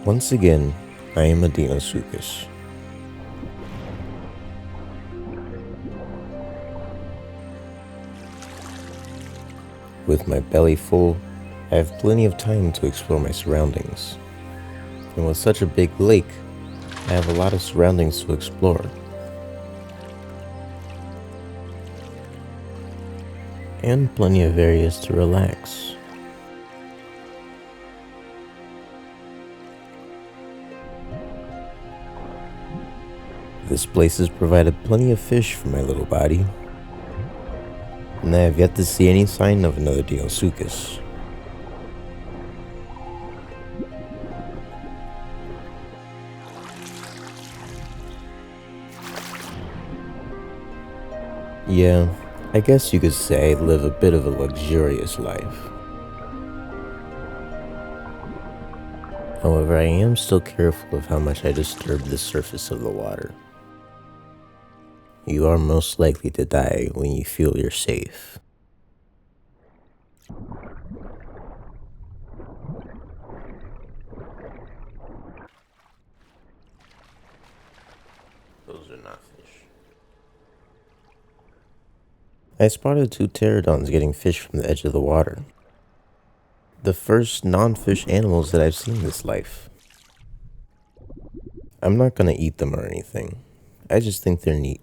Once again, I am a Deinosuchus. With my belly full, I have plenty of time to explore my surroundings. And with such a big lake, I have a lot of surroundings to explore. And plenty of areas to relax. This place has provided plenty of fish for my little body, and I have yet to see any sign of another Deinosuchus. Yeah, I guess you could say I live a bit of a luxurious life. However, I am still careful of how much I disturb the surface of the water. You are most likely to die when you feel you're safe. Those are not fish. I spotted two pterodons getting fish from the edge of the water. The first non-fish animals that I've seen in this life. I'm not gonna eat them or anything. I just think they're neat.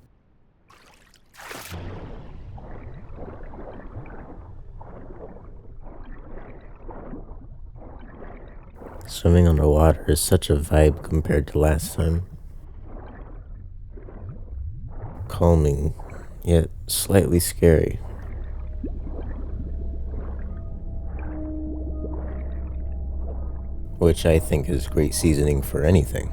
Swimming underwater is such a vibe compared to last time. Calming, yet slightly scary. Which I think is great seasoning for anything.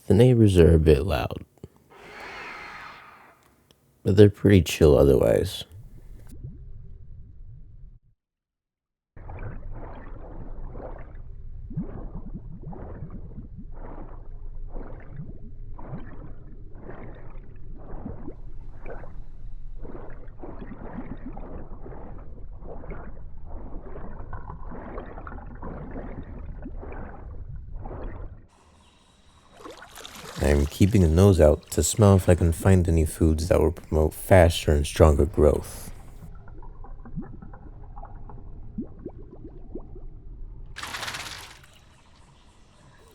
The neighbors are a bit loud, but they're pretty chill otherwise. I'm keeping a nose out to smell if I can find any foods that will promote faster and stronger growth.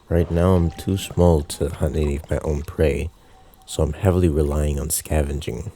Right now I'm too small to hunt any of my own prey, so I'm heavily relying on scavenging.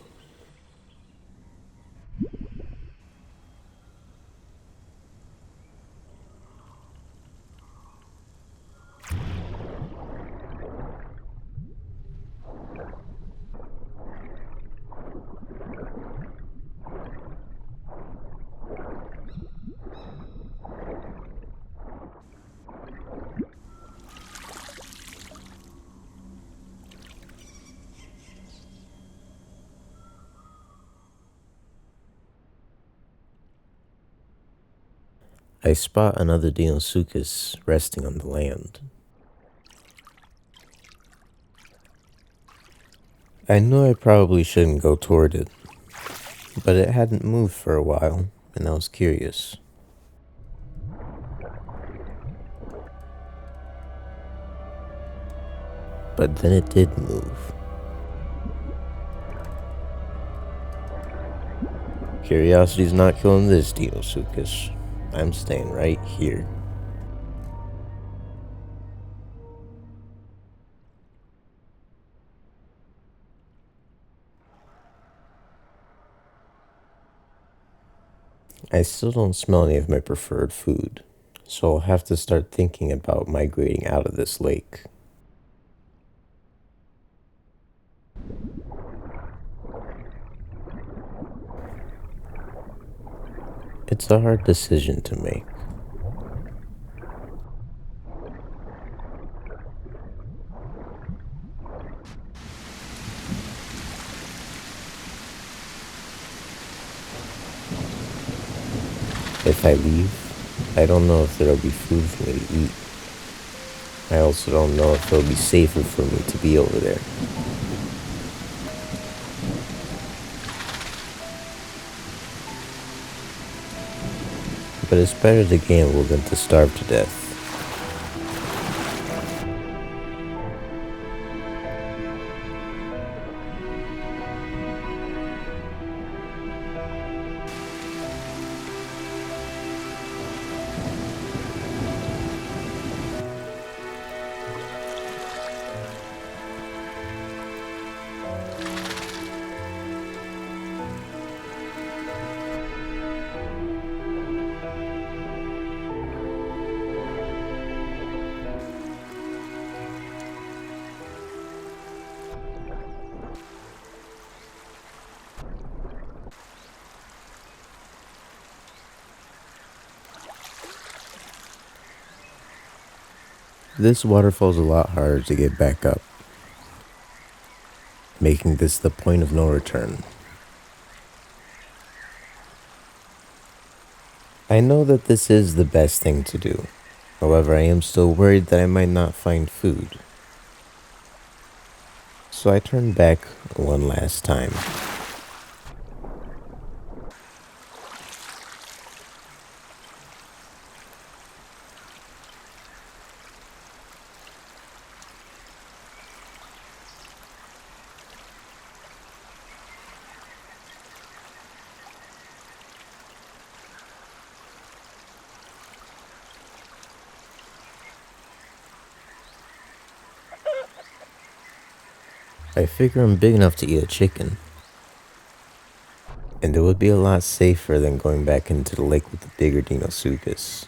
I spot another Deinosuchus resting on the land. I knew I probably shouldn't go toward it, but it hadn't moved for a while, and I was curious. But then it did move. Curiosity's not killing this Deinosuchus. I'm staying right here. I still don't smell any of my preferred food, so I'll have to start thinking about migrating out of this lake. It's a hard decision to make. If I leave, I don't know if there'll be food for me to eat. I also don't know if it'll be safer for me to be over there. But it's better to gamble than to starve to death. This waterfall's a lot harder to get back up, making this the point of no return. I know that this is the best thing to do. However, I am still worried that I might not find food. So I turn back one last time. I figure I'm big enough to eat a chicken. And it would be a lot safer than going back into the lake with the bigger Deinosuchus.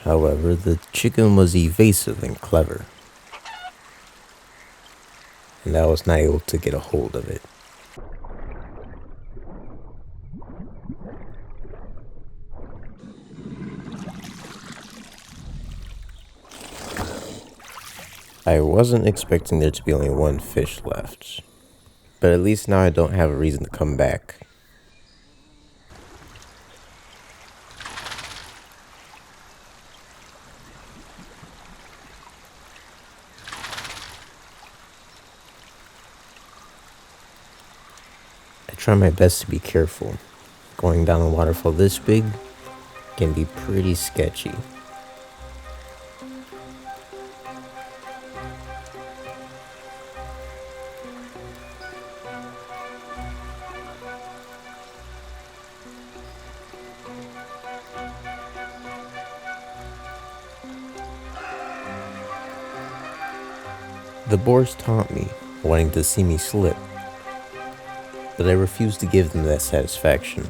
However, the chicken was evasive and clever, and I was not able to get a hold of it. I wasn't expecting there to be only one fish left, but at least now I don't have a reason to come back. I try my best to be careful. Going down a waterfall this big can be pretty sketchy. The boars taunt me, wanting to see me slip, but I refuse to give them that satisfaction.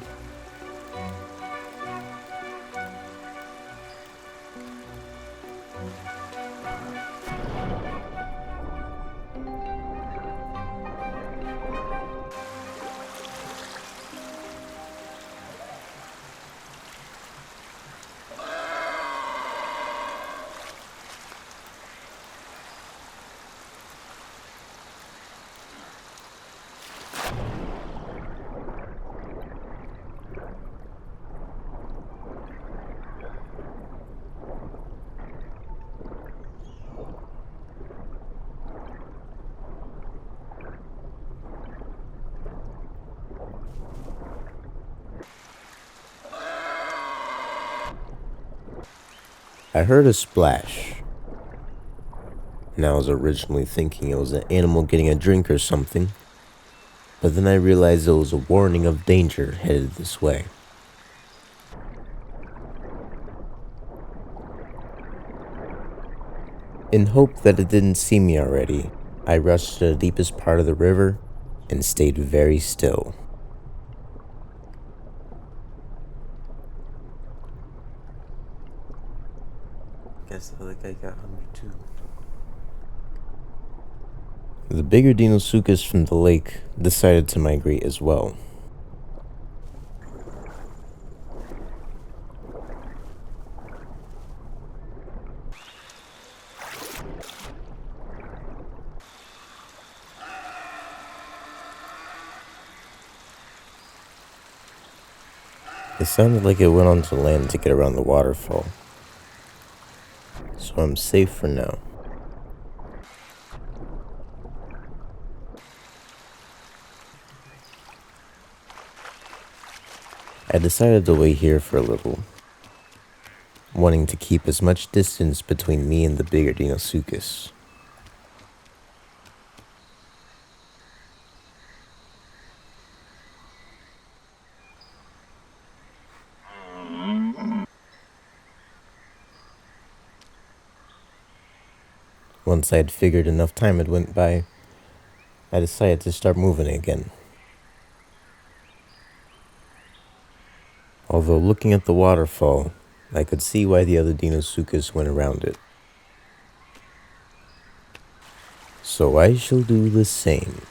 I heard a splash, and I was originally thinking it was an animal getting a drink or something, but then I realized it was a warning of danger headed this way. In hope that it didn't see me already, I rushed to the deepest part of the river and stayed very still. Guess the other guy got hungry too. The bigger Deinosuchus from the lake decided to migrate as well. It sounded like it went onto land to get around the waterfall, so I'm safe for now. I decided to wait here for a little, wanting to keep as much distance between me and the bigger Deinosuchus. Once I had figured enough time had went by, I decided to start moving again. Although looking at the waterfall, I could see why the other Deinosuchus went around it. So I shall do the same.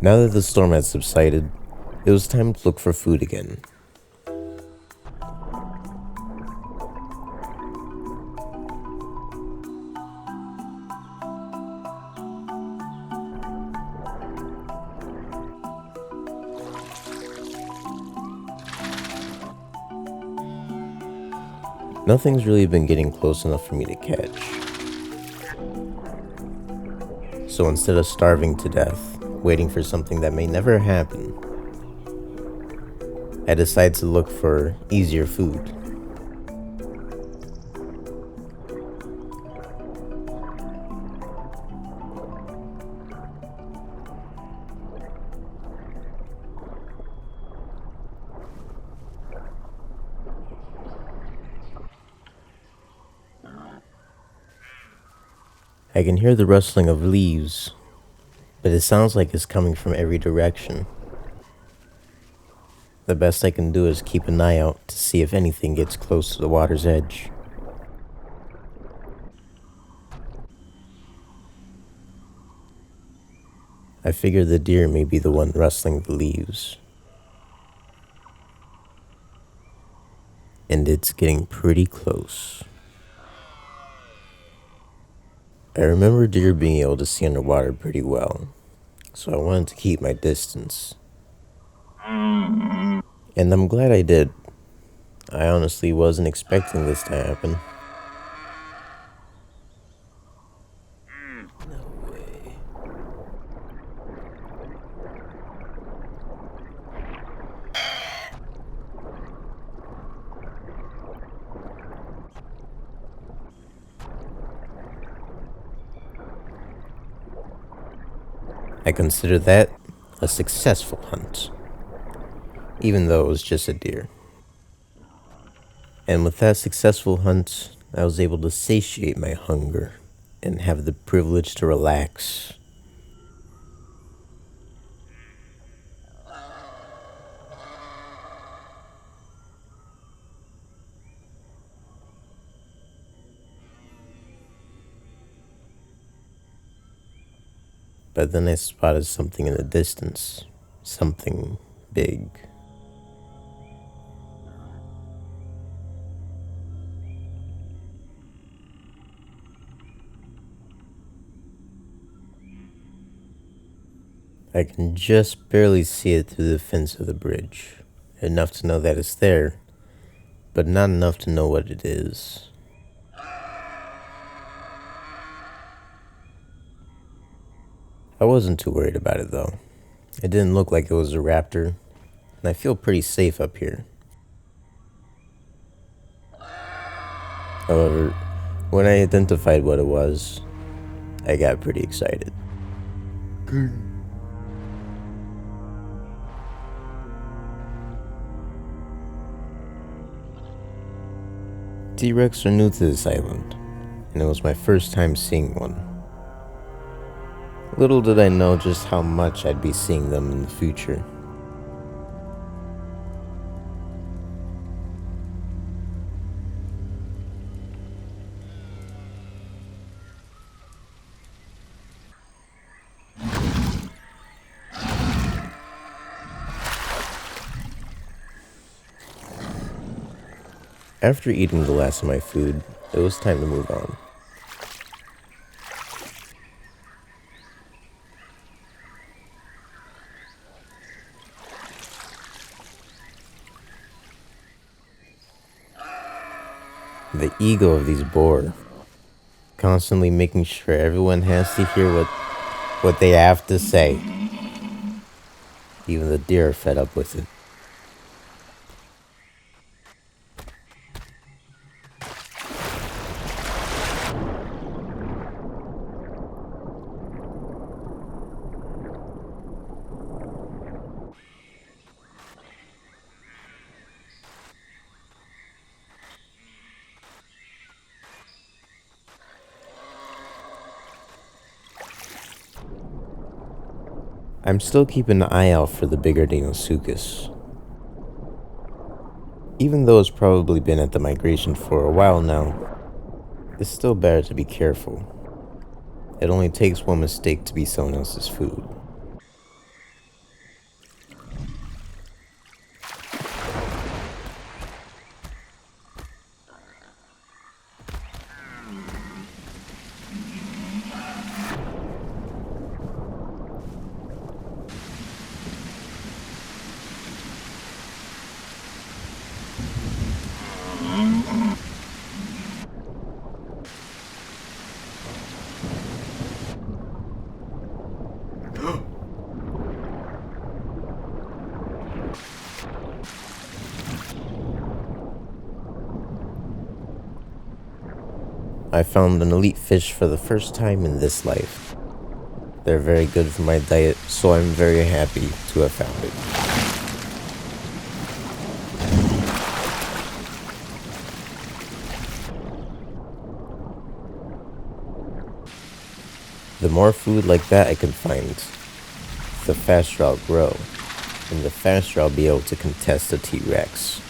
Now that the storm had subsided, it was time to look for food again. Nothing's really been getting close enough for me to catch. So instead of starving to death, waiting for something that may never happen, I decided to look for easier food. I can hear the rustling of leaves, but it sounds like it's coming from every direction. The best I can do is keep an eye out to see if anything gets close to the water's edge. I figure the deer may be the one rustling the leaves. And it's getting pretty close. I remember deer being able to see underwater pretty well, so I wanted to keep my distance. And I'm glad I did. I honestly wasn't expecting this to happen. No way. I consider that a successful hunt, even though it was just a deer. And with that successful hunt, I was able to satiate my hunger and have the privilege to relax. But then I spotted something in the distance, something big. I can just barely see it through the fence of the bridge, enough to know that it's there, but not enough to know what it is. I wasn't too worried about it though. It didn't look like it was a raptor, and I feel pretty safe up here. However, when I identified what it was, I got pretty excited. T-Rex are new to this island, and it was my first time seeing one. Little did I know just how much I'd be seeing them in the future. After eating the last of my food, it was time to move on. The ego of these boar, constantly making sure everyone has to hear what they have to say. Even the deer are fed up with it. I'm still keeping an eye out for the bigger Deinosuchus. Even though it's probably been at the migration for a while now, it's still better to be careful. It only takes one mistake to be someone else's food. I found an elite fish for the first time in this life. They're very good for my diet, so I'm very happy to have found it. The more food like that I can find, the faster I'll grow, and the faster I'll be able to contest a T-Rex.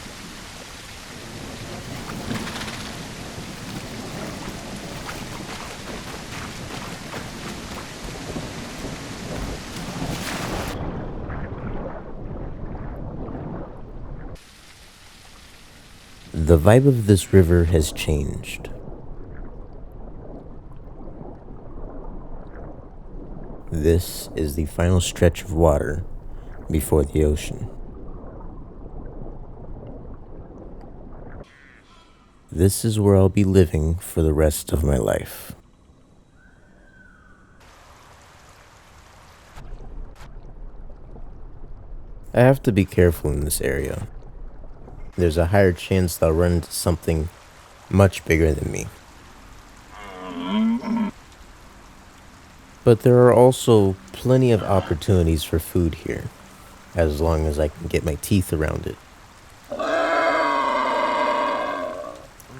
The vibe of this river has changed. This is the final stretch of water before the ocean. This is where I'll be living for the rest of my life. I have to be careful in this area. There's a higher chance that I'll run into something much bigger than me. But there are also plenty of opportunities for food here, as long as I can get my teeth around it. I'm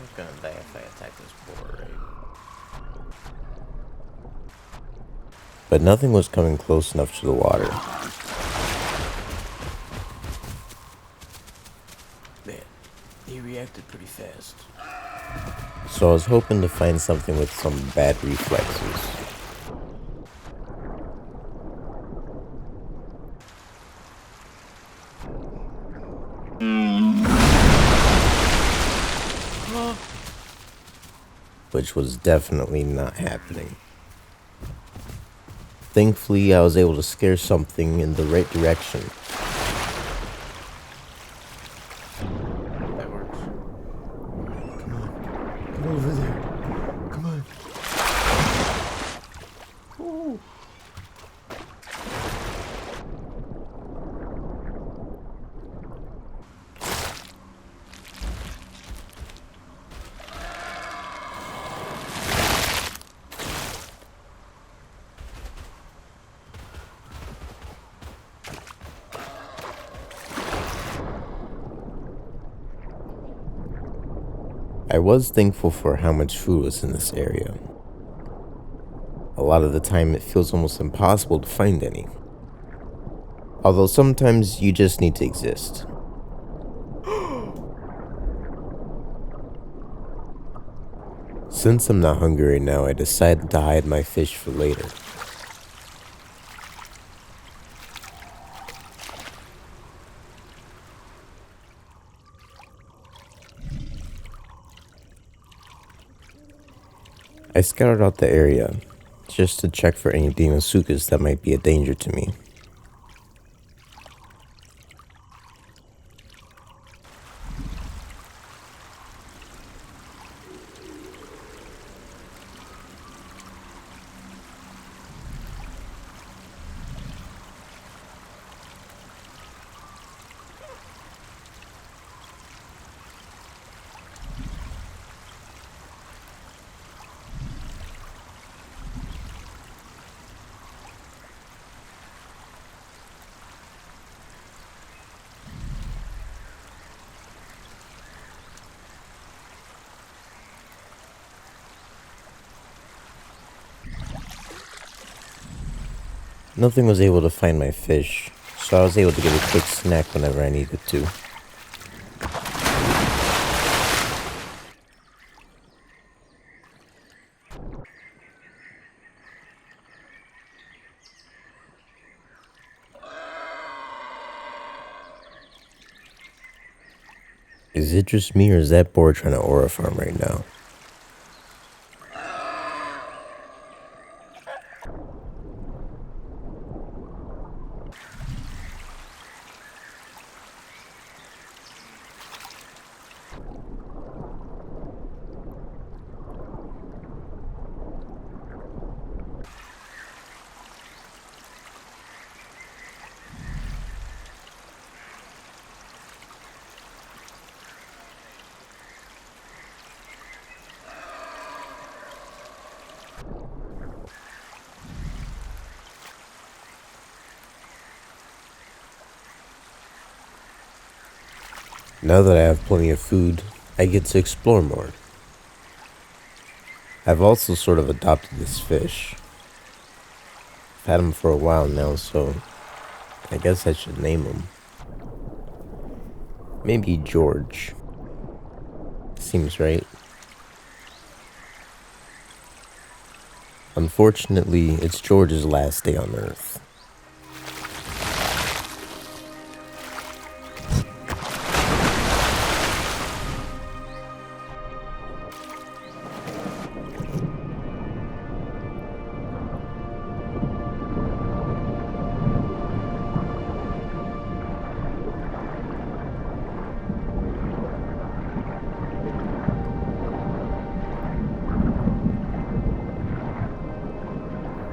just gonna die if I attack this boar, right? But nothing was coming close enough to the water. Man, he reacted pretty fast. So I was hoping to find something with some bad reflexes. Which was definitely not happening. Thankfully, I was able to scare something in the right direction. That works. Come on. Come over there. Come on. Ooh. I was thankful for how much food was in this area. A lot of the time, it feels almost impossible to find any. Although sometimes you just need to exist. Since I'm not hungry right now, I decided to hide my fish for later. I scouted out the area just to check for any Deinosuchus that might be a danger to me. Nothing was able to find my fish, so I was able to get a quick snack whenever I needed to. Is it just me, or is that boar trying to aura farm right now? Now that I have plenty of food, I get to explore more. I've also sort of adopted this fish. I've had him for a while now, so I guess I should name him. Maybe George. Seems right. Unfortunately, it's George's last day on Earth.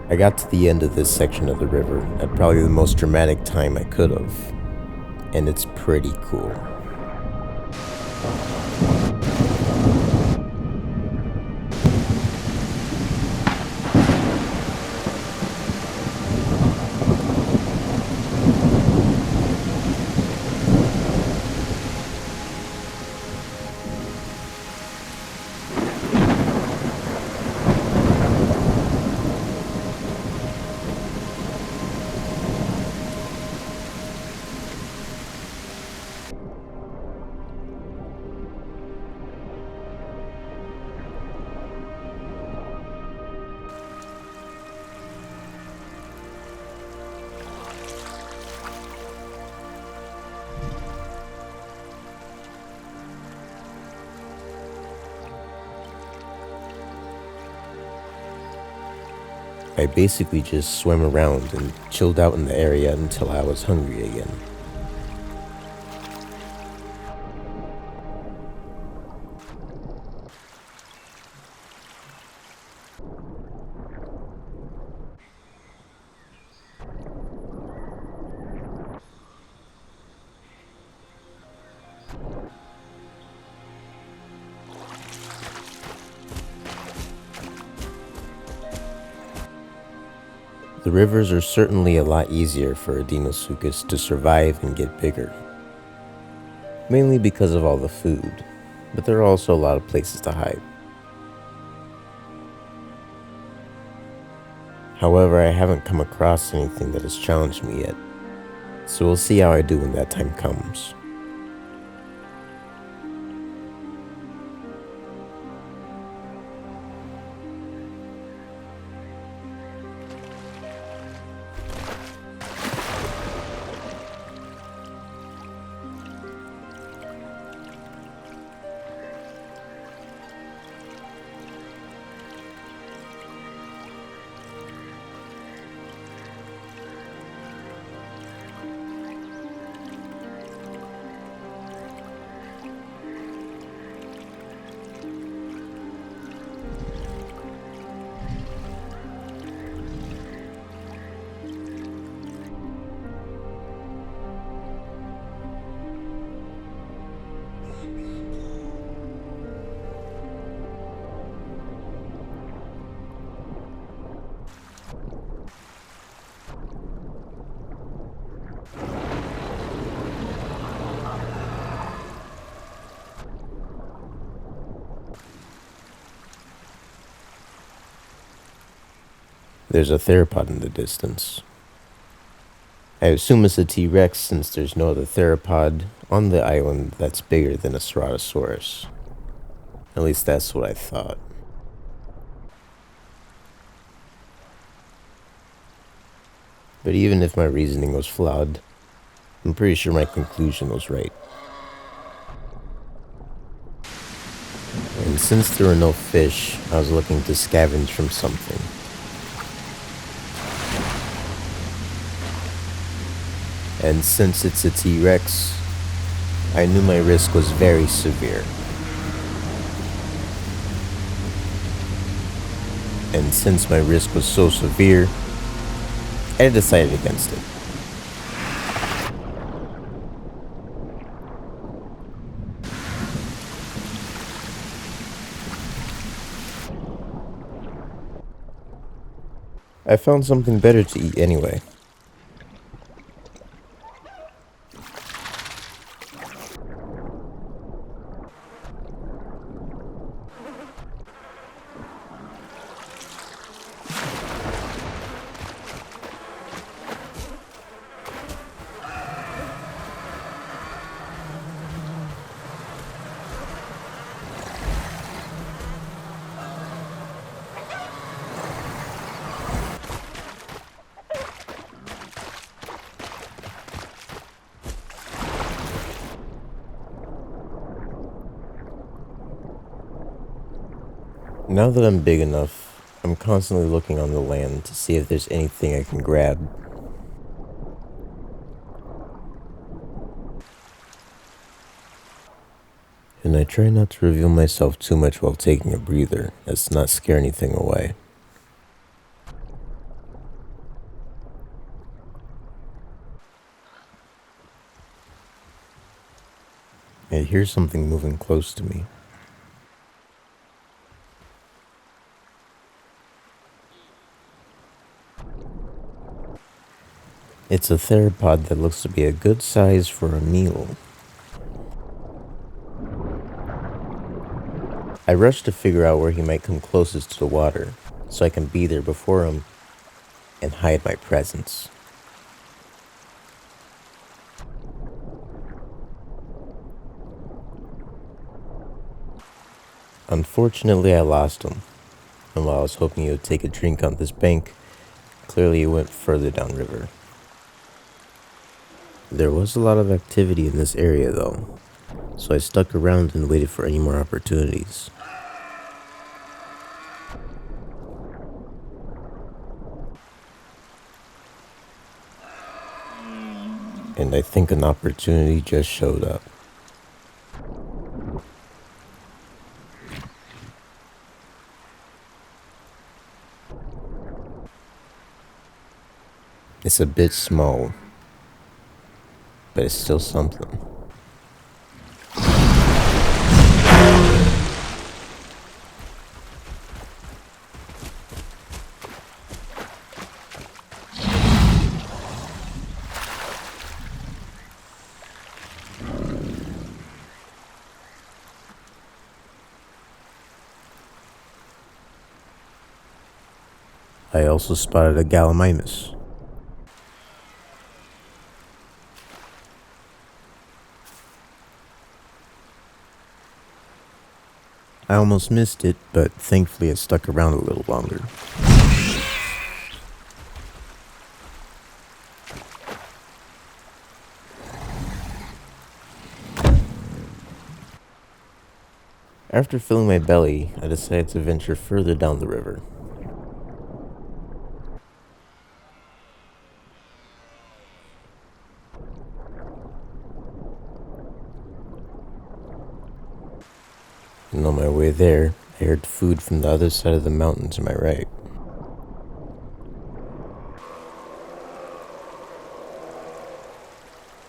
I got to the end of this section of the river at probably the most dramatic time I could have, and it's pretty cool. I basically just swam around and chilled out in the area until I was hungry again. The rivers are certainly a lot easier for a Deinosuchus to survive and get bigger. Mainly because of all the food. but there are also a lot of places to hide. However, I haven't come across anything that has challenged me yet, so we'll see how I do when that time comes. There's a theropod in the distance. I assume it's a T-Rex since there's no other theropod on the island that's bigger than a Ceratosaurus. At least that's what I thought. But even if my reasoning was flawed, I'm pretty sure my conclusion was right. And since there were no fish, I was looking to scavenge from something. And since it's a T-Rex, I knew my risk was very severe. And since my risk was so severe, I decided against it. I found something better to eat anyway. Now that I'm big enough, I'm constantly looking on the land to see if there's anything I can grab. And I try not to reveal myself too much while taking a breather, as to not scare anything away. I hear something moving close to me. It's a theropod that looks to be a good size for a meal. I rush to figure out where he might come closest to the water, so I can be there before him and hide my presence. Unfortunately, I lost him, and while I was hoping he would take a drink on this bank, clearly he went further downriver. There was a lot of activity in this area though, so I stuck around and waited for any more opportunities. And I think an opportunity just showed up. It's a bit small, but it's still something. I also spotted a gallimimus. I almost missed it, but thankfully it stuck around a little longer. After filling my belly, I decided to venture further down the river. And on my way there, I heard food from the other side of the mountain to my right.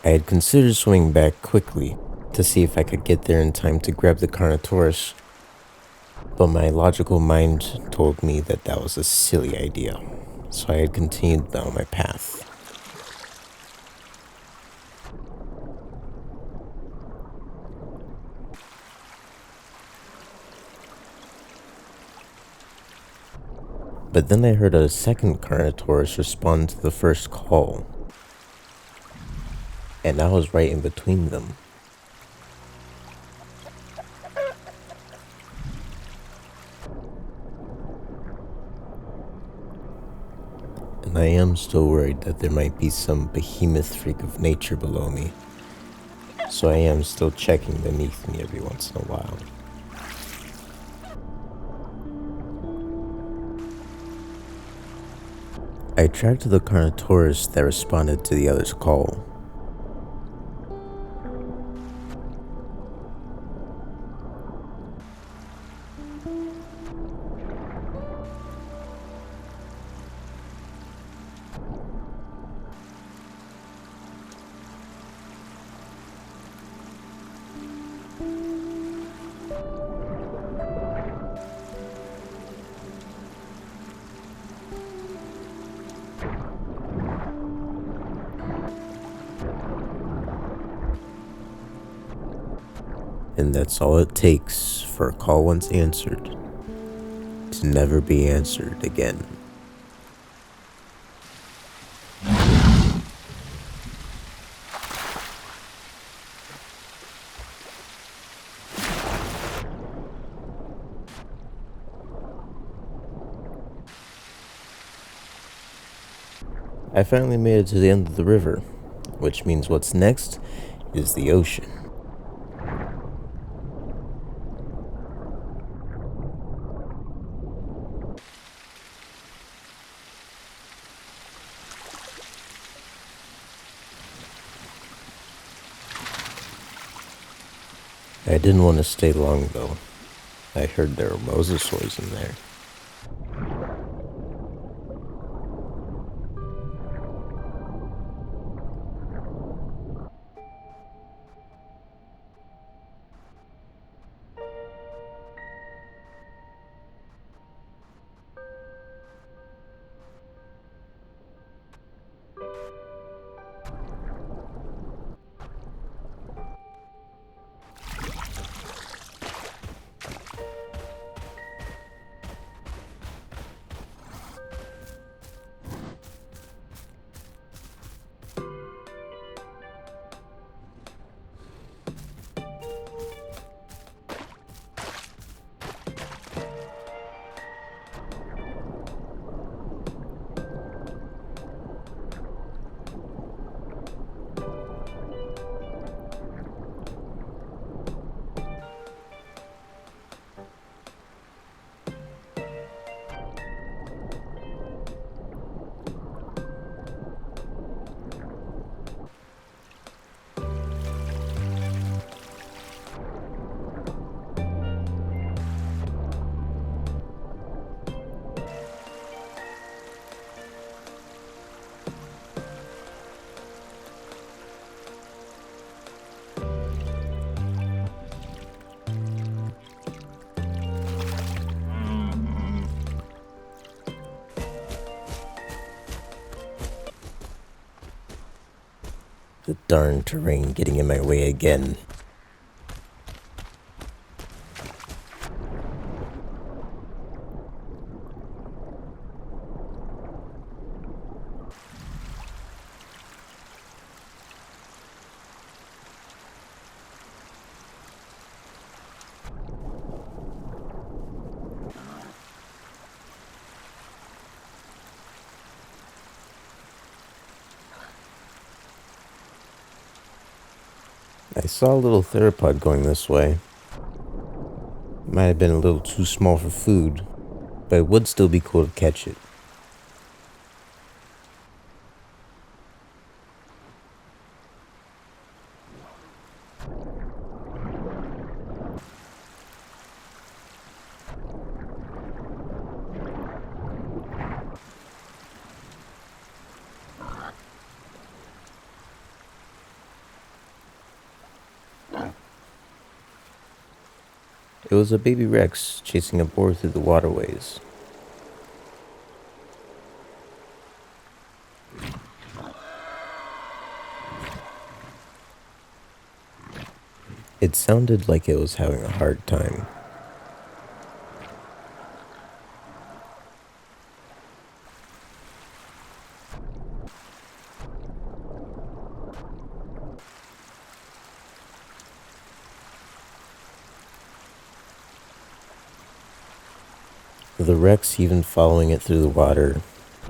I had considered swimming back quickly to see if I could get there in time to grab the Carnotaurus, but my logical mind told me that that was a silly idea, so I had continued down my path. But then I heard a second Carnotaurus respond to the first call, and I was right in between them. And I am still worried that there might be some behemoth freak of nature below me, so I am still checking beneath me every once in a while. I tracked the Carnotaurus that responded to the other's call. And that's all it takes for a call once answered to never be answered again. I finally made it to the end of the river, which means what's next is the ocean. I didn't want to stay long though. I heard there were mosasaurs in there. The darn terrain getting in my way again. I saw a little theropod going this way. Might have been a little too small for food, but it would still be cool to catch it. It was a baby Rex chasing a boar through the waterways. It sounded like it was having a hard time. The Rex even following it through the water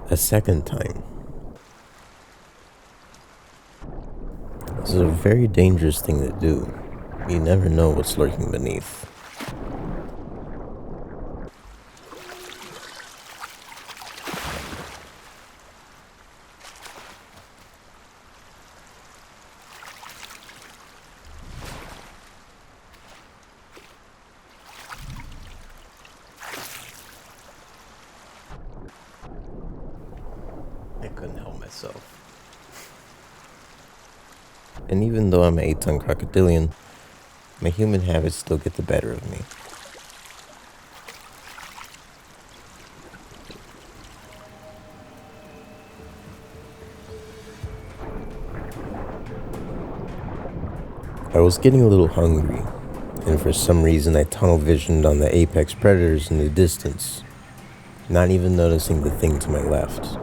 a second time. This is a very dangerous thing to do. You never know what's lurking beneath. I couldn't help myself. And even though I'm an 8-ton crocodilian, my human habits still get the better of me. I was getting a little hungry, and for some reason I tunnel visioned on the apex predators in the distance, not even noticing the thing to my left.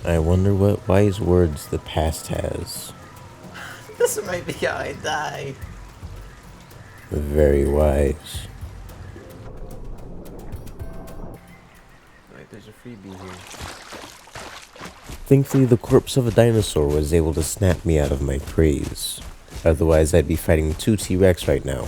I wonder what wise words the past has. This might be how I die. Very wise. Wait, there's a freebie here. Thankfully, the corpse of a dinosaur was able to snap me out of my craze. Otherwise, I'd be fighting 2 T-Rex right now.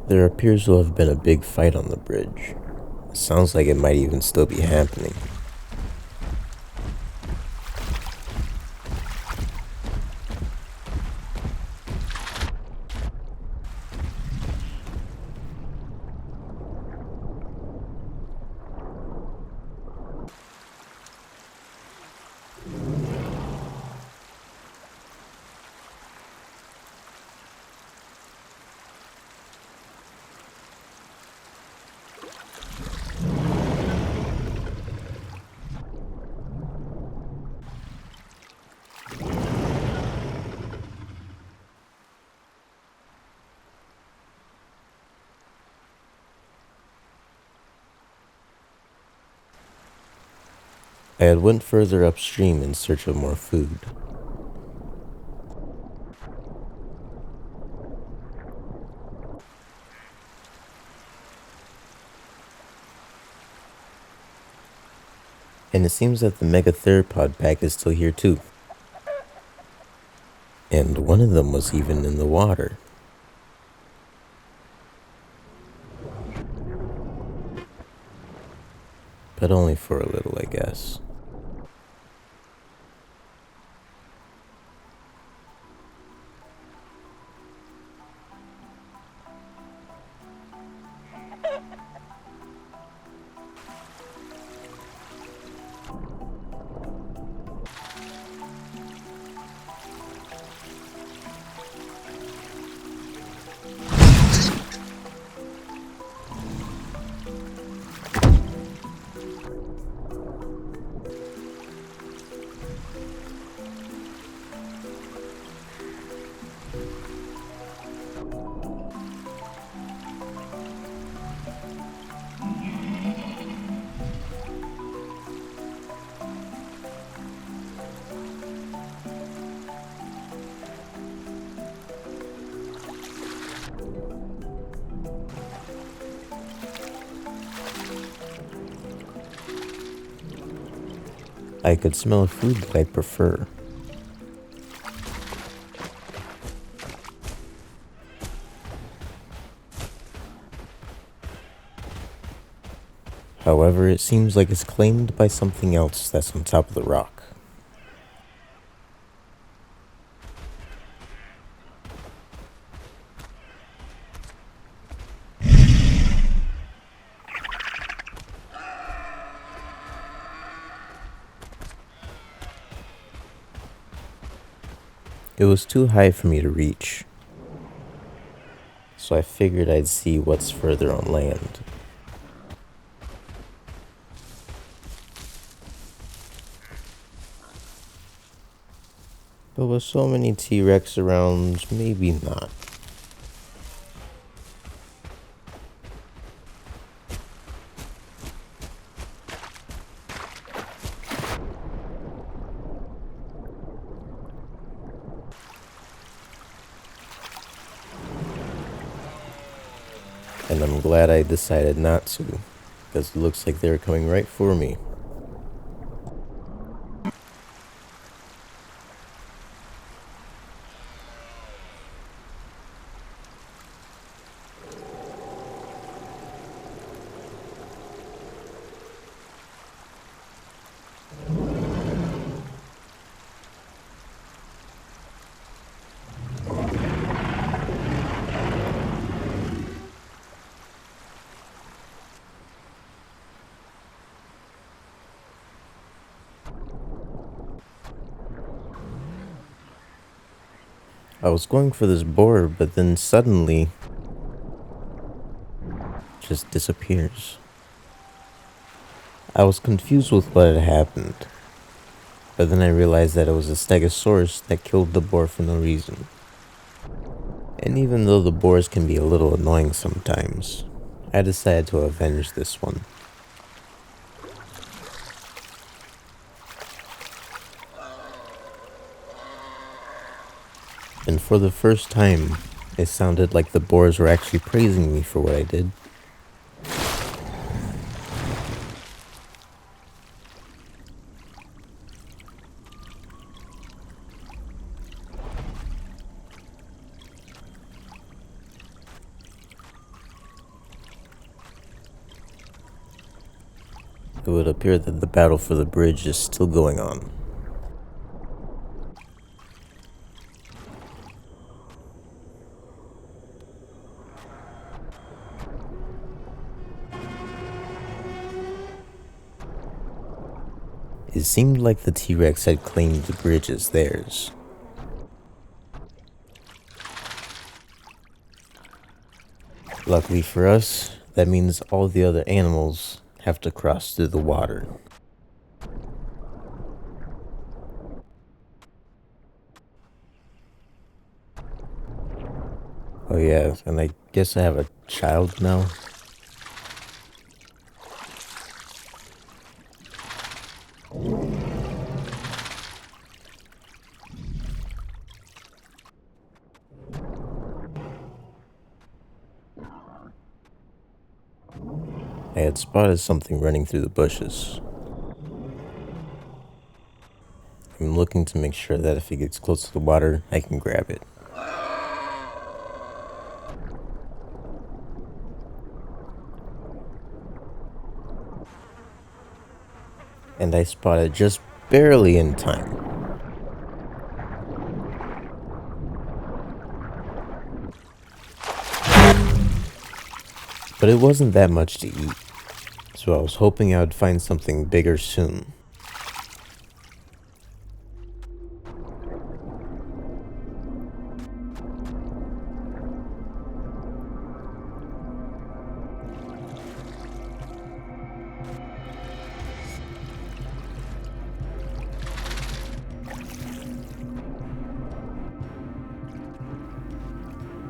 There appears to have been a big fight on the bridge. Sounds like it might even still be happening. I had went further upstream in search of more food. And it seems that the megatheropod pack is still here too. And one of them was even in the water. But only for a little, I guess. I could smell a food that I prefer. However, it seems like it's claimed by something else that's on top of the rock. It was too high for me to reach, so I figured I'd see what's further on land. But with so many T-Rex around, maybe not. And I'm glad I decided not to, because it looks like they're coming right for me. I was going for this boar, but then suddenly just disappears. I was confused with what had happened, but then I realized that it was a stegosaurus that killed the boar for no reason. And even though the boars can be a little annoying sometimes, I decided to avenge this one. And for the first time, it sounded like the boars were actually praising me for what I did. It would appear that the battle for the bridge is still going on. It seemed like the T-Rex had claimed the bridge as theirs. Luckily for us, that means all the other animals have to cross through the water. Oh yeah, and I guess I have a child now. I had spotted something running through the bushes. I'm looking to make sure that if it gets close to the water, I can grab it. And I spotted just barely in time. But it wasn't that much to eat, so I was hoping I would find something bigger soon.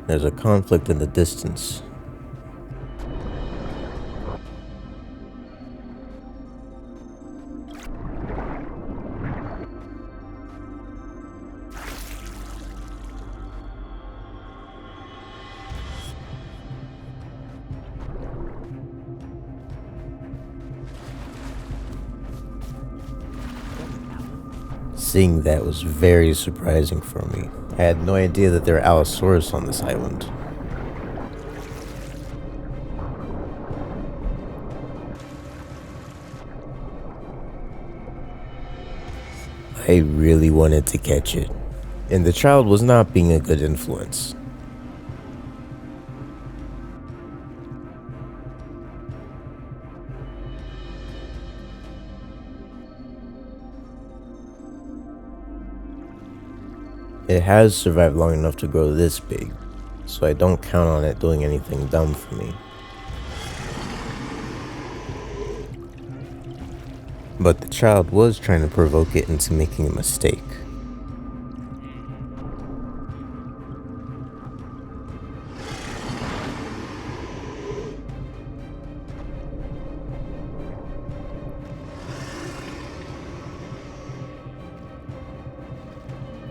There's a conflict in the distance. Seeing that was very surprising for me. I had no idea that there were Allosaurus on this island. I really wanted to catch it, and the child was not being a good influence. It has survived long enough to grow this big, so I don't count on it doing anything dumb for me. But the child was trying to provoke it into making a mistake.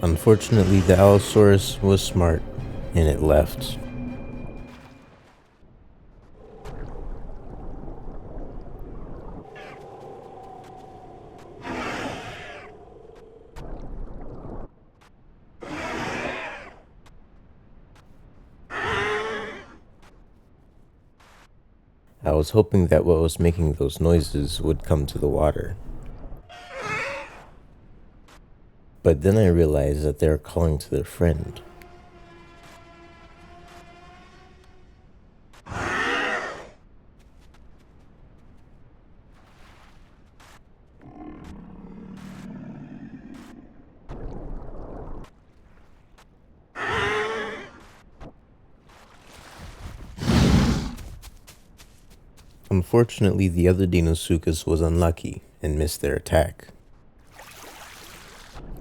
Unfortunately, the Allosaurus was smart, and it left. I was hoping that what was making those noises would come to the water. But then I realized that they were calling to their friend. Unfortunately, the other Deinosuchus was unlucky and missed their attack.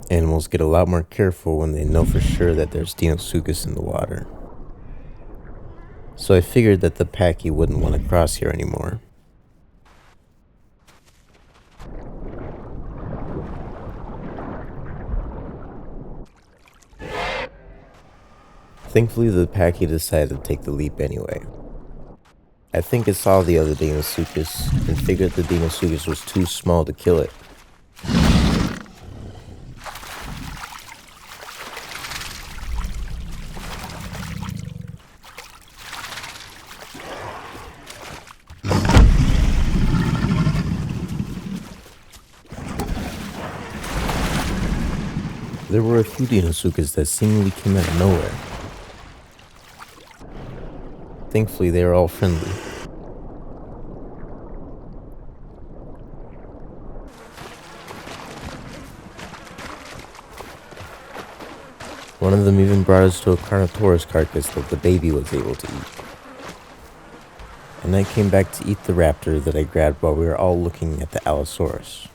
Animals get a lot more careful when they know for sure that there's Deinosuchus in the water. So I figured that the packy wouldn't want to cross here anymore. Thankfully, the packy decided to take the leap anyway. I think it saw the other Deinosuchus and figured the Deinosuchus was too small to kill it. There were a few Deinosuchus that seemingly came out of nowhere. Thankfully, they were all friendly. One of them even brought us to a Carnotaurus carcass that the baby was able to eat. And I came back to eat the raptor that I grabbed while we were all looking at the Allosaurus.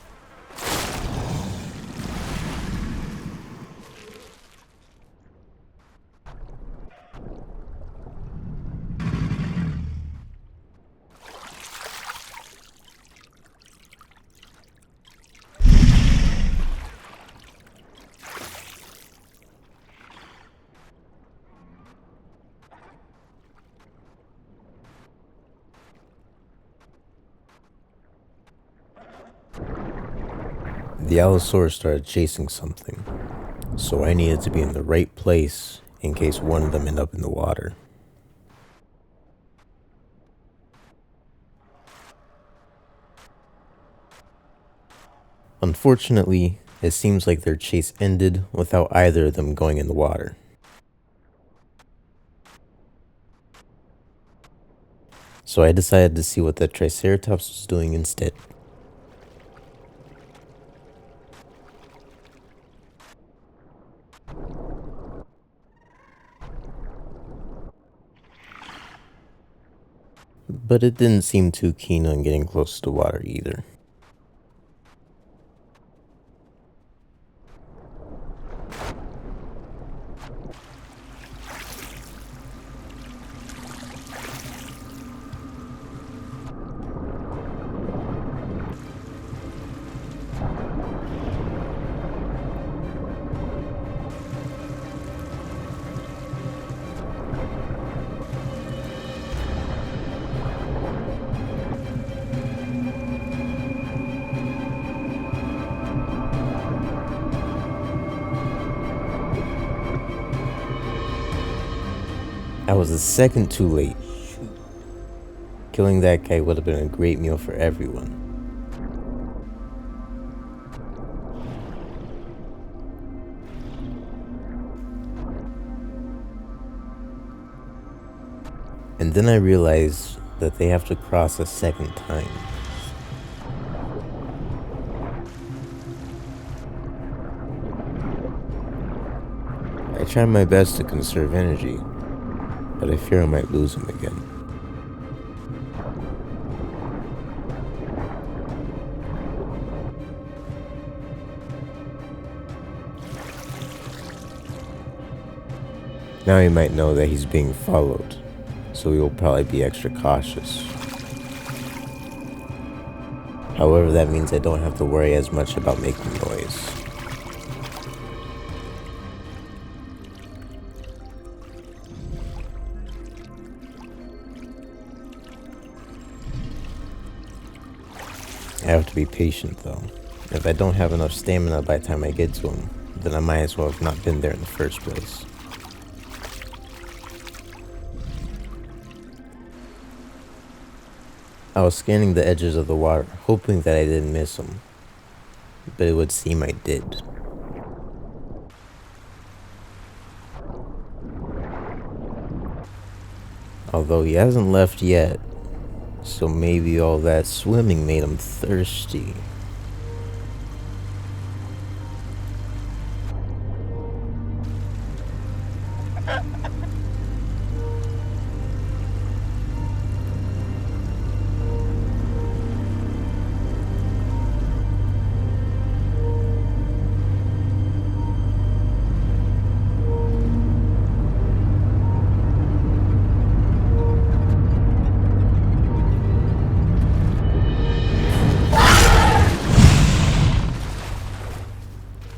The Allosaurus started chasing something, so I needed to be in the right place in case one of them ended up in the water. Unfortunately, it seems like their chase ended without either of them going in the water. So I decided to see what the Triceratops was doing instead. But it didn't seem too keen on getting close to water either. I was a second too late. Killing that guy would have been a great meal for everyone. And then I realized that they have to cross a second time. I try my best to conserve energy, but I fear I might lose him again. Now he might know that he's being followed, so he will probably be extra cautious. However, that means I don't have to worry as much about making noise. I have to be patient though. If I don't have enough stamina by the time I get to him, then I might as well have not been there in the first place. I was scanning the edges of the water, hoping that I didn't miss him, but it would seem I did. Although he hasn't left yet, so maybe all that swimming made him thirsty.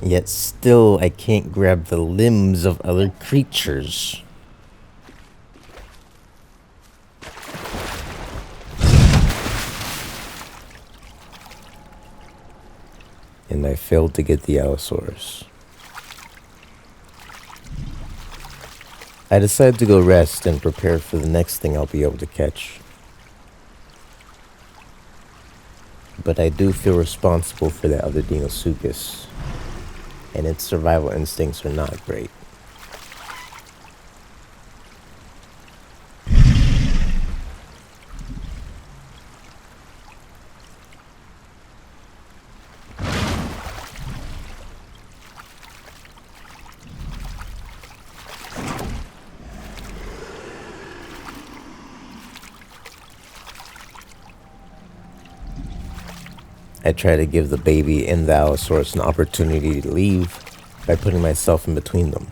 Yet still, I can't grab the limbs of other creatures. And I failed to get the Allosaurus. I decided to go rest and prepare for the next thing I'll be able to catch. But I do feel responsible for that other Deinosuchus, and its survival instincts are not great. I try to give the baby and the Allosaurus an opportunity to leave by putting myself in between them.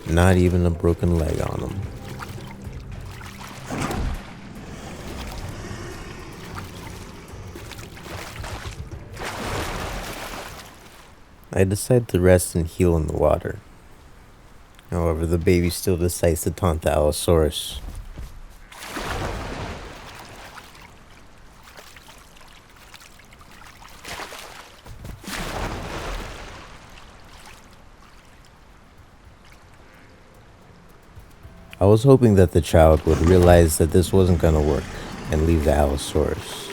Not even a broken leg on him. I decide to rest and heal in the water. However, the baby still decides to taunt the Allosaurus. I was hoping that the child would realize that this wasn't gonna work and leave the Allosaurus.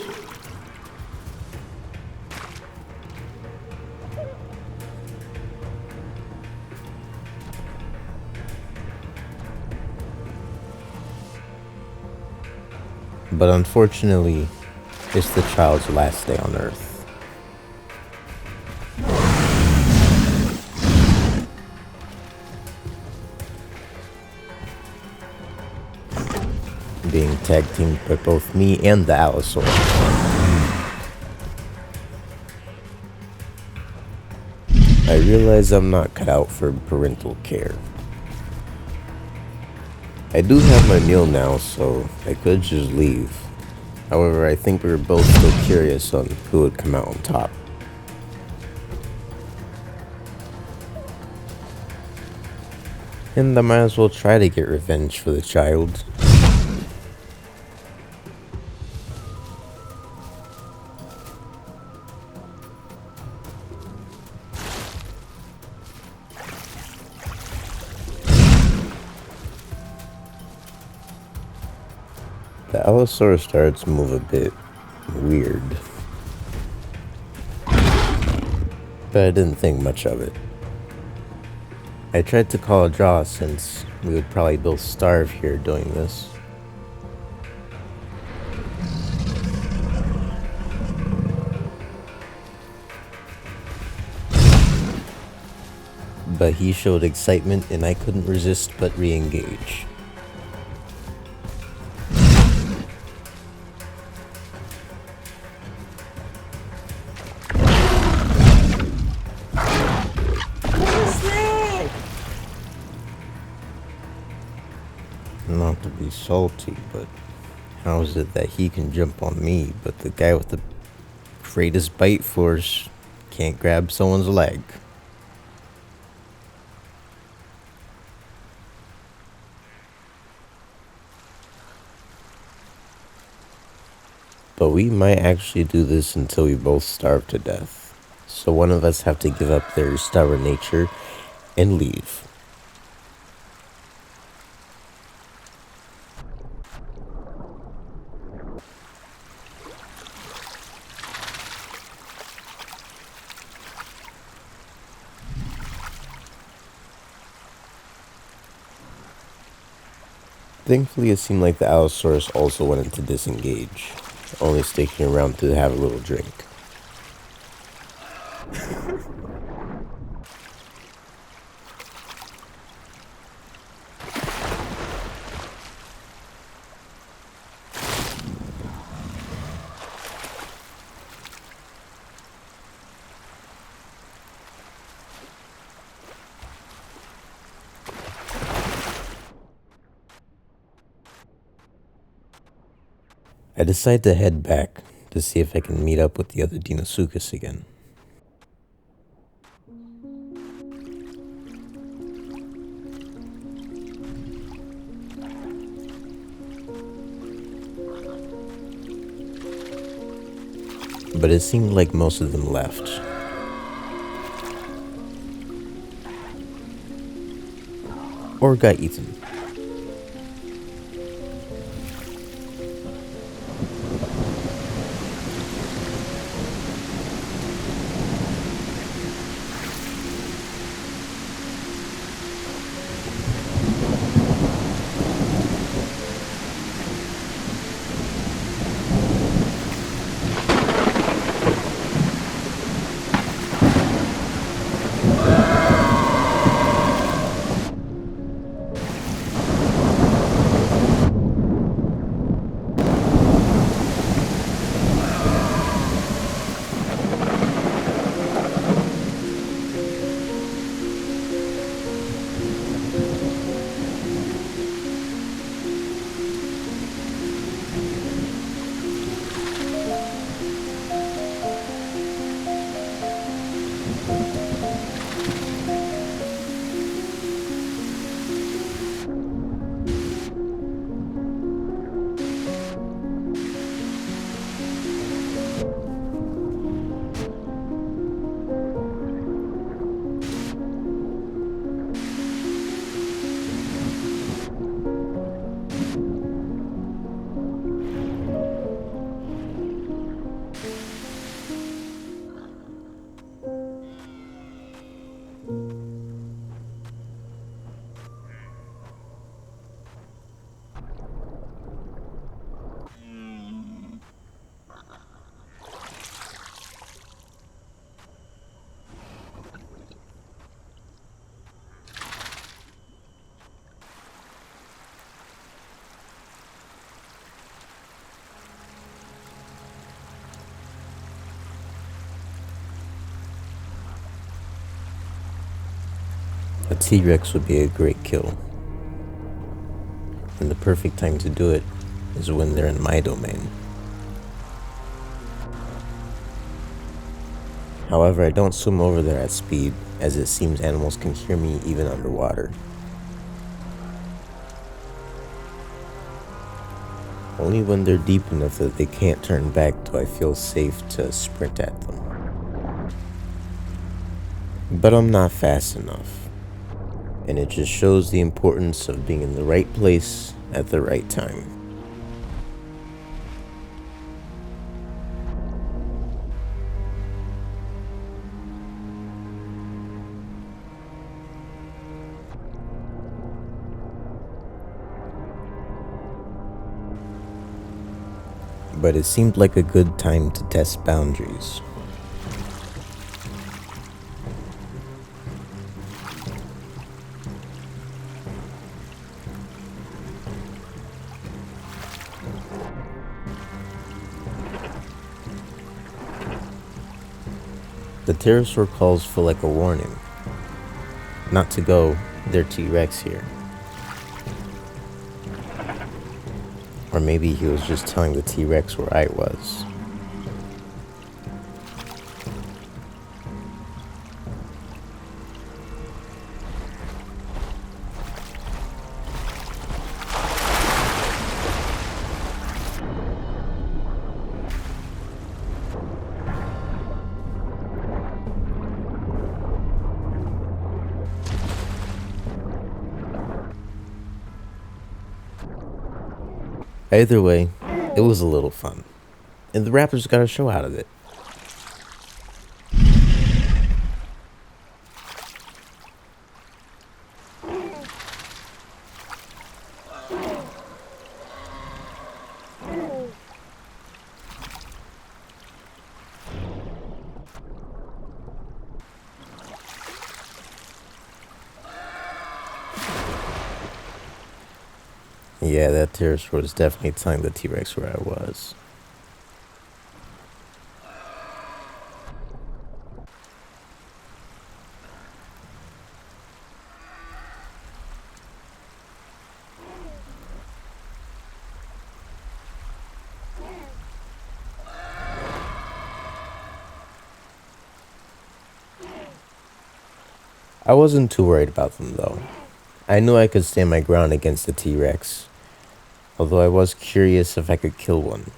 But unfortunately, it's the child's last day on Earth. Being tag teamed by both me and the Allosaurus. realize I'm not cut out for parental care. I do have my meal now, so I could just leave. However, I think we were both still curious on who would come out on top. And I might as well try to get revenge for the child. The Allosaurus started to move a bit weird, but I didn't think much of it. I tried to call a draw since we would probably both starve here doing this. But he showed excitement and I couldn't resist but re-engage. Not to be salty, but how is it that he can jump on me, but the guy with the greatest bite force can't grab someone's leg? But we might actually do this until we both starve to death. So one of us have to give up their stubborn nature and leave. Thankfully, it seemed like the Allosaurus also wanted to disengage, only sticking around to have a little drink. I decide to head back to see if I can meet up with the other Deinosuchus again. But it seemed like most of them left. Or got eaten. A T-Rex would be a great kill. And the perfect time to do it is when they're in my domain. However, I don't swim over there at speed, as it seems animals can hear me even underwater. Only when they're deep enough that they can't turn back do I feel safe to sprint at them. But I'm not fast enough, and it just shows the importance of being in the right place at the right time. But it seemed like a good time to test boundaries. The pterosaur calls feel like a warning. Not to go, they're T-Rex here. Or maybe he was just telling the T-Rex where I was. Either way, it was a little fun, and the Raptors got a show out of it. Yeah, that pterosaur was definitely telling the T-Rex where I was. I wasn't too worried about them though. I knew I could stand my ground against the T-Rex, although I was curious if I could kill one.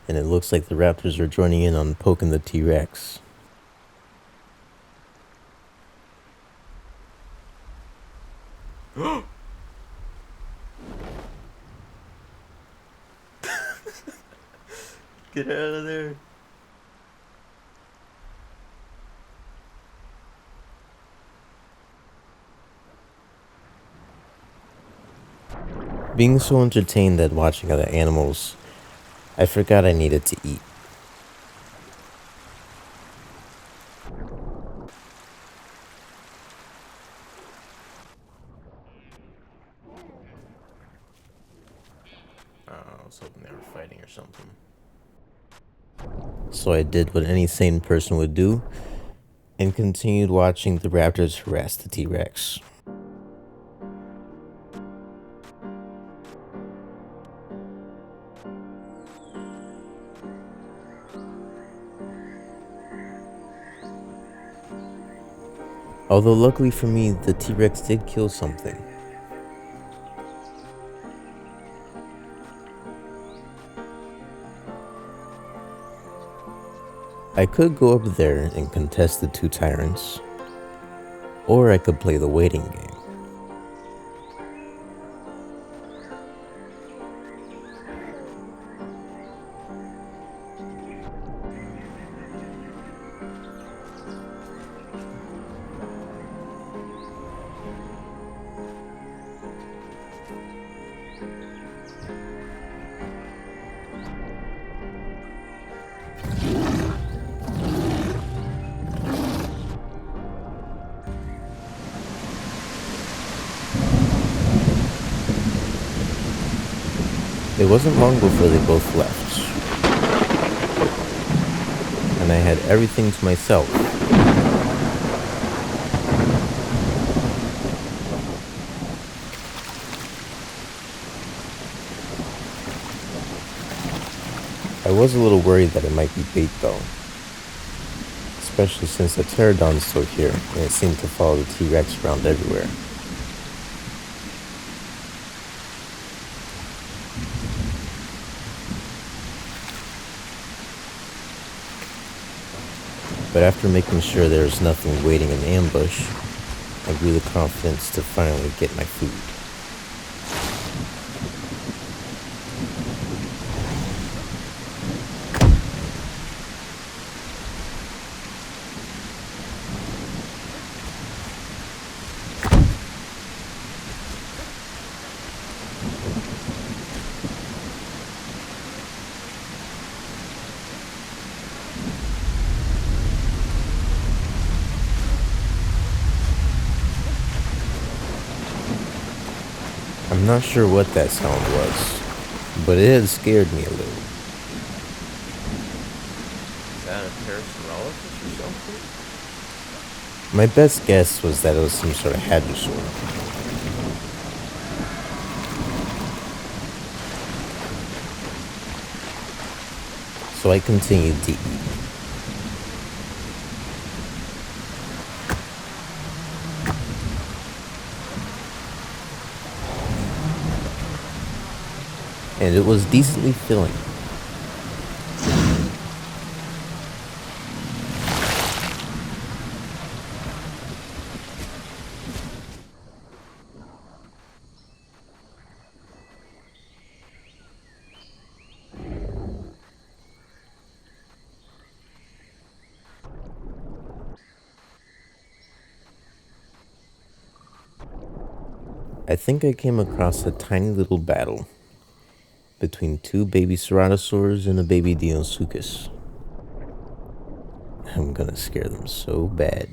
And it looks like the Raptors are joining in on poking the T-Rex. Get out of there. Being so entertained at watching other animals, I forgot I needed to eat. I was hoping they were fighting or something. So I did what any sane person would do and continued watching the Raptors harass the T-Rex. Although luckily for me, the T-Rex did kill something. I could go up there and contest the two tyrants, or I could play the waiting game. It wasn't long before they both left, and I had everything to myself. I was a little worried that it might be bait though, especially since the pterodon's still here and it seemed to follow the T-Rex around everywhere. But after making sure there was nothing waiting in ambush, I grew the confidence to finally get my food. I'm not sure what that sound was, but it had scared me a little. Is that a Parasaurolophus or something? My best guess was that it was some sort of hadrosaur. So I continued to eat. And it was decently filling. I think I came across a tiny little battle between two baby ceratosaurs and a baby Deinosuchus. I'm gonna scare them so bad.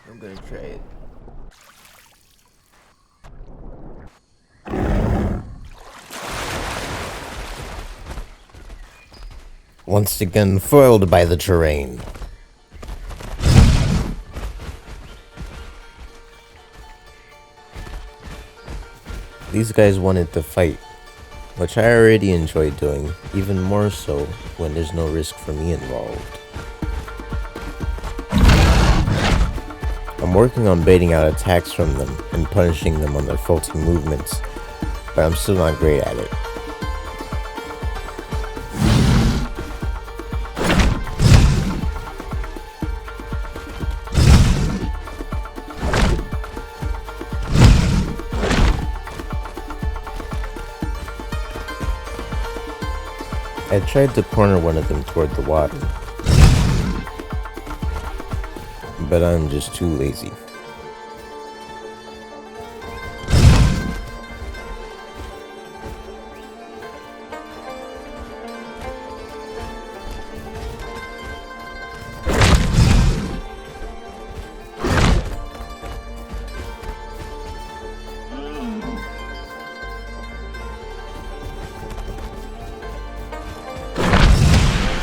I'm gonna try it. Once again foiled by the terrain. These guys wanted to fight, which I already enjoy doing, even more so when there's no risk for me involved. I'm working on baiting out attacks from them and punishing them on their faulty movements, but I'm still not great at it. I tried to corner one of them toward the water, but I'm just too lazy.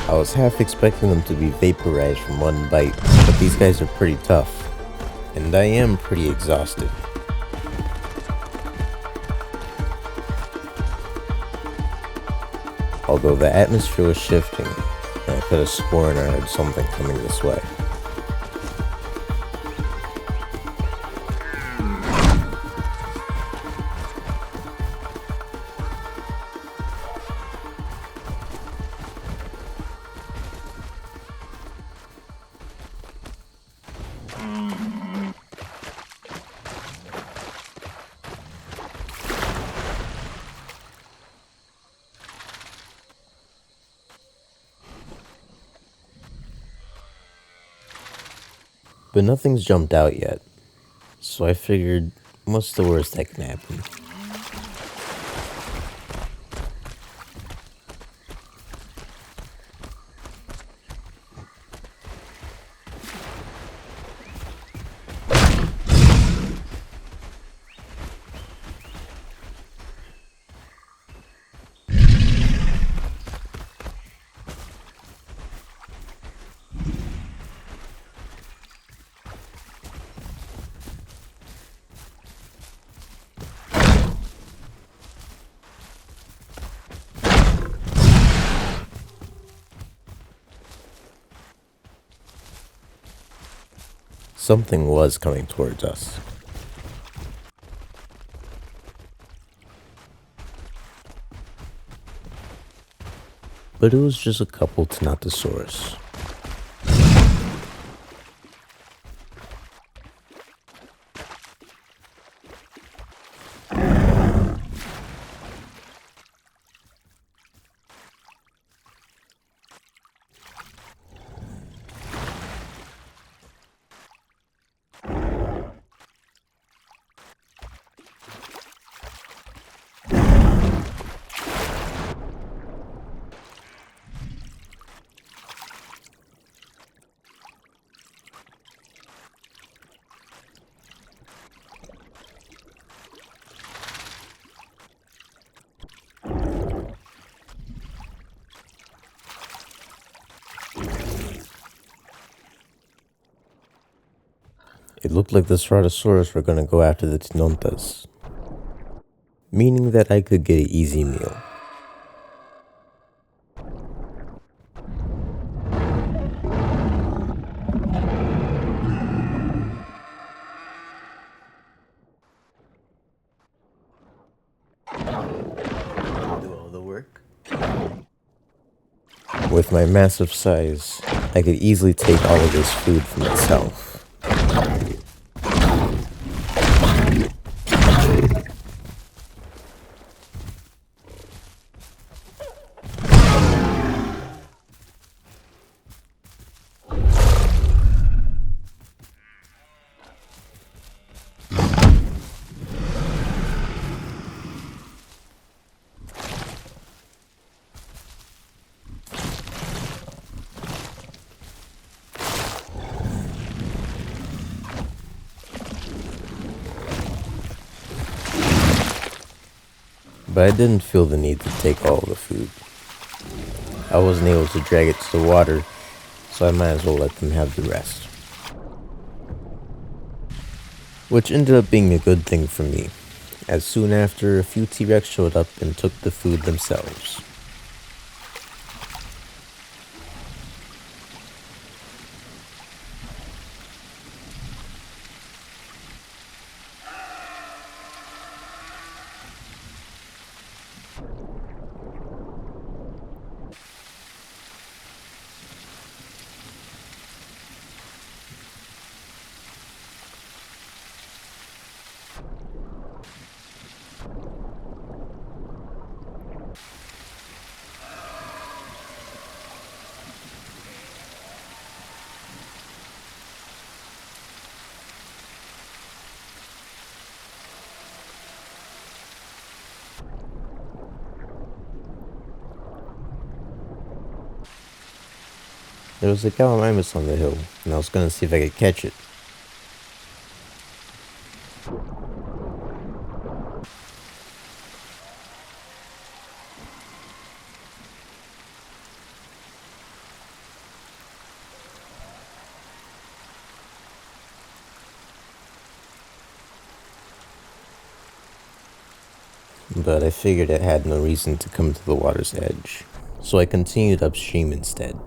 I was half expecting them to be vaporized from one bite, but these guys are pretty tough, and I am pretty exhausted. Although the atmosphere was shifting, and I could have sworn I heard something coming this way. But nothing's jumped out yet, so I figured, what's the worst that can happen? Something was coming towards us. But it was just a couple Deinosuchus. It looked like the Stratosaurus were gonna go after the Tinontas, meaning that I could get an easy meal. Do all the work. With my massive size, I could easily take all of this food for myself. But I didn't feel the need to take all the food. I wasn't able to drag it to the water, so I might as well let them have the rest. Which ended up being a good thing for me, as soon after a few T-Rex showed up and took the food themselves. There was a Gallimimus on the hill, and I was gonna see if I could catch it. But I figured it had no reason to come to the water's edge, so I continued upstream instead.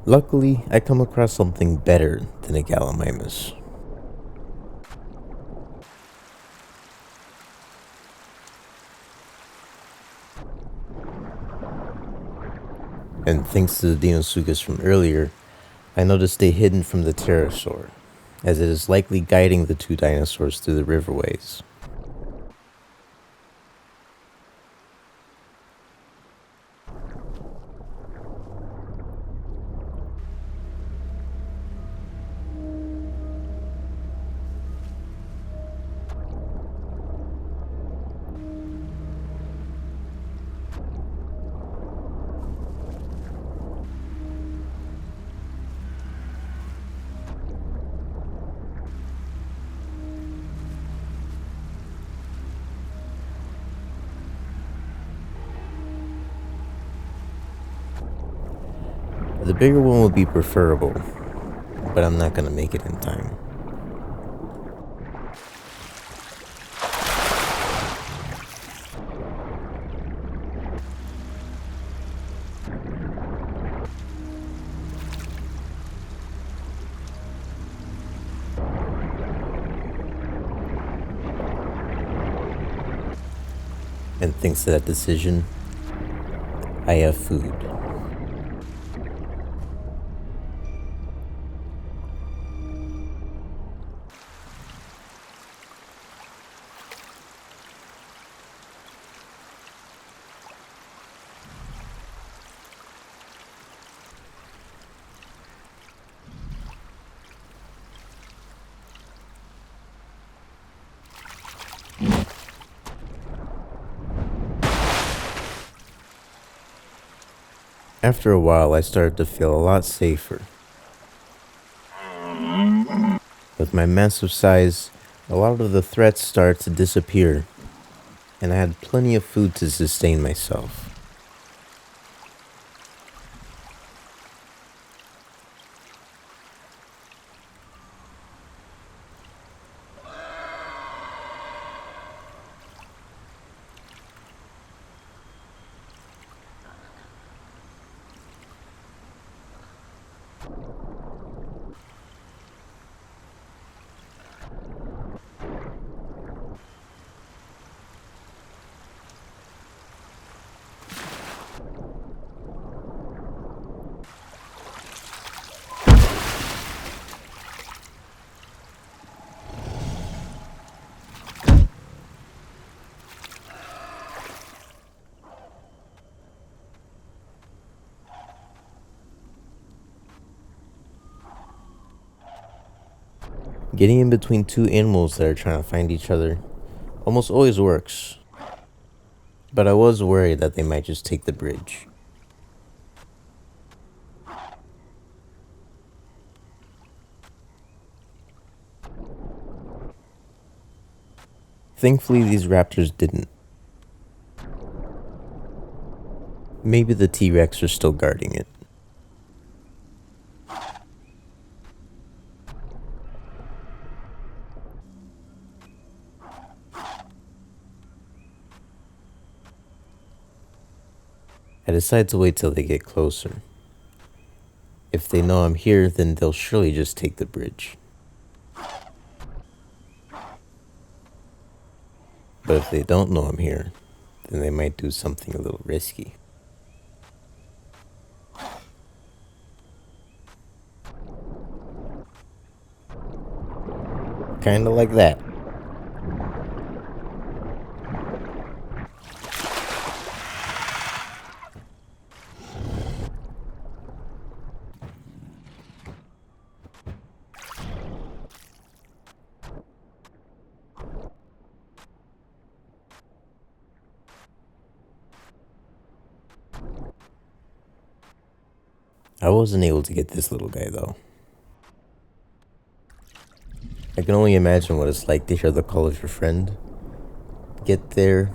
Luckily, I come across something better than a Gallimimus. And thanks to the Deinosuchus from earlier, I know to stay hidden from the pterosaur, as it is likely guiding the two dinosaurs through the riverways. The bigger one would be preferable, but I'm not gonna make it in time. And thanks to that decision, I have food. After a while, I started to feel a lot safer. With my massive size, a lot of the threats started to disappear, and I had plenty of food to sustain myself. Getting in between two animals that are trying to find each other almost always works, but I was worried that they might just take the bridge. Thankfully, these raptors didn't. Maybe the T-Rex are still guarding it. I decide to wait till they get closer. If they know I'm here, then they'll surely just take the bridge. But if they don't know I'm here, then they might do something a little risky. Kinda like that. I wasn't able to get this little guy though. I can only imagine what it's like to hear the call of your friend. Get there,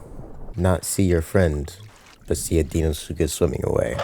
not see your friend, but see a Deinosuchus swimming away.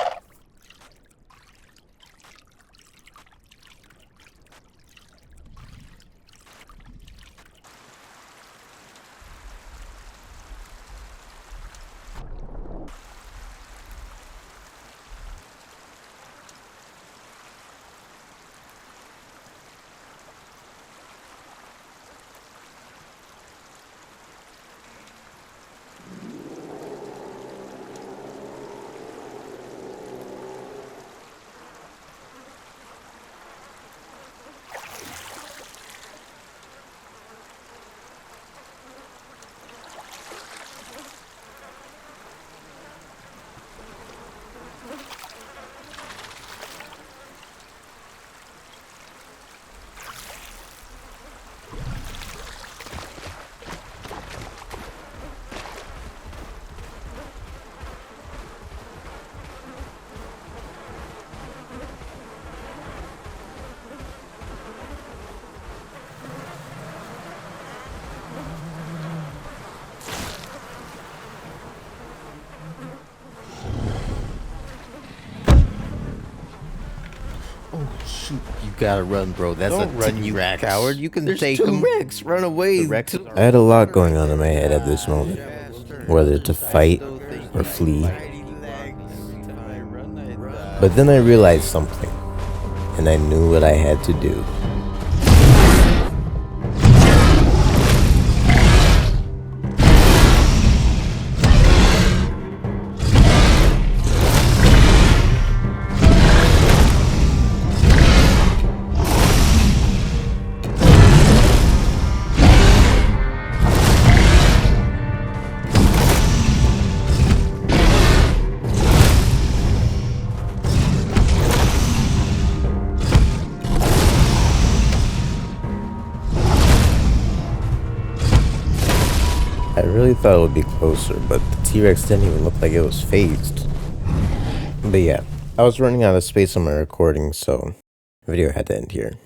You gotta run, bro. That's Don't a run, you T-Rex. coward. You can There's take two him. Rex. Run away. I had a lot going on in my head at this moment, whether to fight or flee. But then I realized something, and I knew what I had to do. I really thought it would be closer, but the T-Rex didn't even look like it was phased. But yeah, I was running out of space on my recording, so the video had to end here.